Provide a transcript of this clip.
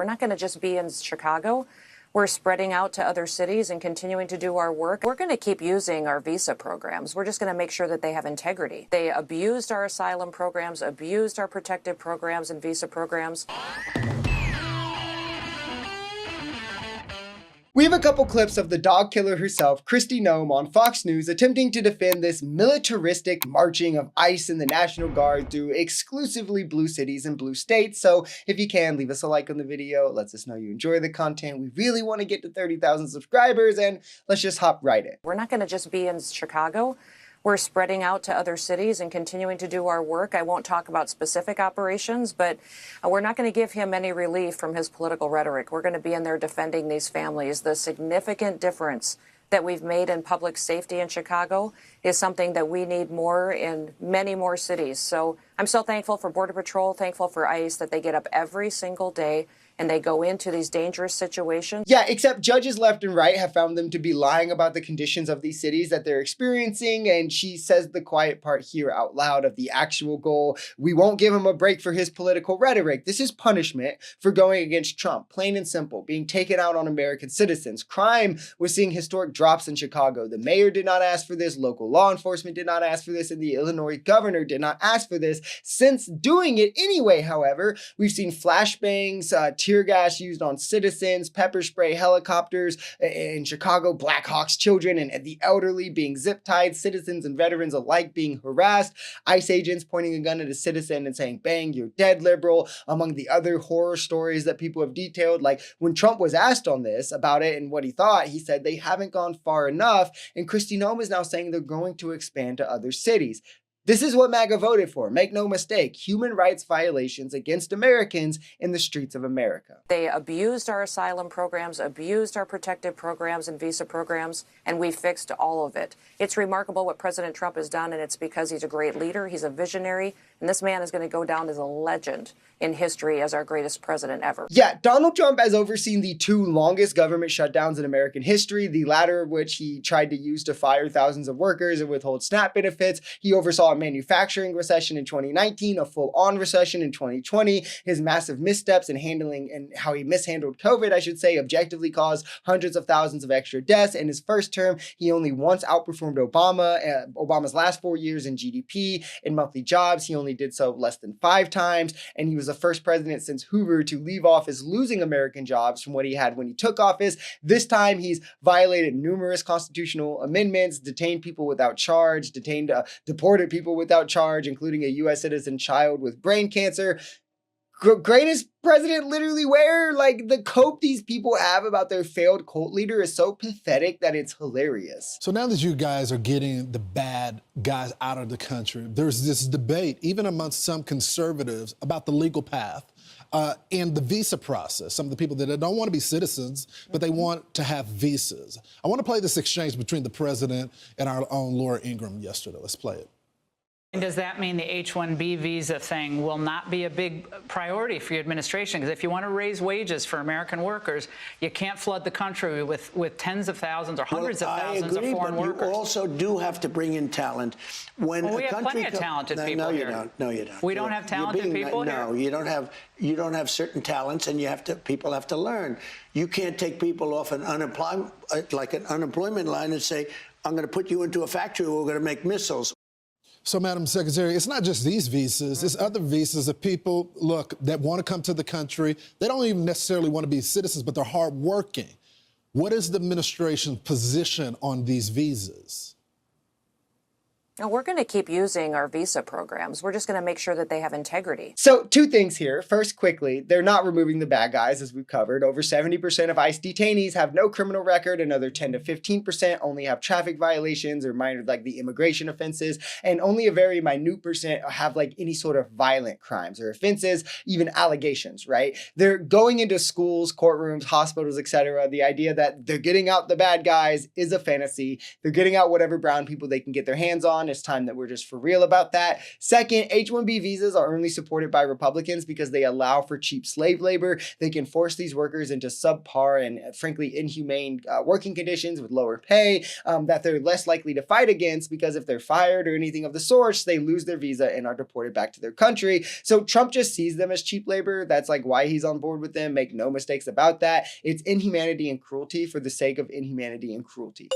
We're not going to just be in Chicago. We're spreading out to other cities and continuing to do our work. We're going to keep using our visa programs. We're just going to make sure that they have integrity. They abused our asylum programs, abused our protective programs and visa programs. We have a couple clips of the dog killer herself, Kristi Noem, on Fox News attempting to defend this militaristic marching of ICE and the National Guard through exclusively blue cities and blue states. So if you can, leave us a like on the video. It lets us know you enjoy the content. We really want to get to 30,000 subscribers, and let's just hop right in. We're not going to just be in Chicago. We're spreading out to other cities and continuing to do our work. I won't talk about specific operations, but we're not going to give him any relief from his political rhetoric. We're going to be in there defending these families. The significant difference that we've made in public safety in Chicago is something that we need more in many more cities. So I'm so thankful for Border Patrol, thankful for ICE that they get up every single day and they go into these dangerous situations. Yeah, except judges left and right have found them to be lying about the conditions of these cities that they're experiencing. And she says the quiet part here out loud of the actual goal. We won't give him a break for his political rhetoric. This is punishment for going against Trump, plain and simple, being taken out on American citizens. Crime, we're seeing historic drops in Chicago. The mayor did not ask for this. Local law enforcement did not ask for this. And the Illinois governor did not ask for this. Since doing it anyway, however, we've seen flashbangs, tear gas used on citizens, pepper spray, helicopters in Chicago, Black Hawks, children and the elderly being zip tied, citizens and veterans alike being harassed, ICE agents pointing a gun at a citizen and saying, bang, you're dead, liberal, among the other horror stories that people have detailed. Like when Trump was asked on this about it and what he thought, he said they haven't gone far enough. And Kristi Noem is now saying they're going to expand to other cities. This is what MAGA voted for. Make no mistake, human rights violations against Americans in the streets of America. They abused our asylum programs, abused our protective programs and visa programs, and we fixed all of it. It's remarkable what President Trump has done, and it's because he's a great leader, he's a visionary, and this man is going to go down as a legend in history as our greatest president ever. Yeah, Donald Trump has overseen the two longest government shutdowns in American history, the latter of which he tried to use to fire thousands of workers and withhold SNAP benefits. He oversaw a manufacturing recession in 2019, a full-on recession in 2020. His massive missteps in handling and how he mishandled COVID, I should say, objectively caused hundreds of thousands of extra deaths. In his first term, he only once outperformed Obama's last 4 years in GDP. In monthly jobs, he only did so less than 5 times. And he was the first president since Hoover to leave office losing American jobs from what he had when he took office. This time, he's violated numerous constitutional amendments, detained people without charge, deported people without charge, including a U.S. citizen child with brain cancer. Greatest president literally where? Like the cope these people have about their failed cult leader is so pathetic that it's hilarious. So now that you guys are getting the bad guys out of the country, there's this debate, even amongst some conservatives, about the legal path and the visa process. Some of the people that don't want to be citizens, but they want to have visas. I want to play this exchange between the president and our own Laura Ingraham yesterday. Let's play it. And does that mean the H-1B visa thing will not be a big priority for your administration? Because if you want to raise wages for American workers, you can't flood the country with tens of thousands or hundreds of thousands of foreign workers. You also do have to bring in talent. When we have plenty of talented people here. No, you don't. We don't have talented people here? No, you don't have certain talents, and people have to learn. You can't take people off an unemployment line and say, I'm going to put you into a factory where we're going to make missiles. So, Madam Secretary, it's not just these visas, it's other visas of people, look, that want to come to the country. They don't even necessarily want to be citizens, but they're hardworking. What is the administration's position on these visas? Now, we're going to keep using our visa programs. We're just going to make sure that they have integrity. So 2 things here. First, quickly, they're not removing the bad guys, as we've covered. Over 70% of ICE detainees have no criminal record. Another 10 to 15% only have traffic violations or minor, like the immigration offenses. And only a very minute percent have like any sort of violent crimes or offenses, even allegations, right? They're going into schools, courtrooms, hospitals, etc. The idea that they're getting out the bad guys is a fantasy. They're getting out whatever brown people they can get their hands on. on. It's time that we're just for real about that. Second, H-1B visas are only supported by Republicans because they allow for cheap slave labor. They can force these workers into subpar and frankly inhumane working conditions with lower pay that they're less likely to fight against, because if they're fired or anything of the sort, they lose their visa and are deported back to their country. So Trump just sees them as cheap labor. That's like why he's on board with them. Make no mistakes about that. It's inhumanity and cruelty for the sake of inhumanity and cruelty.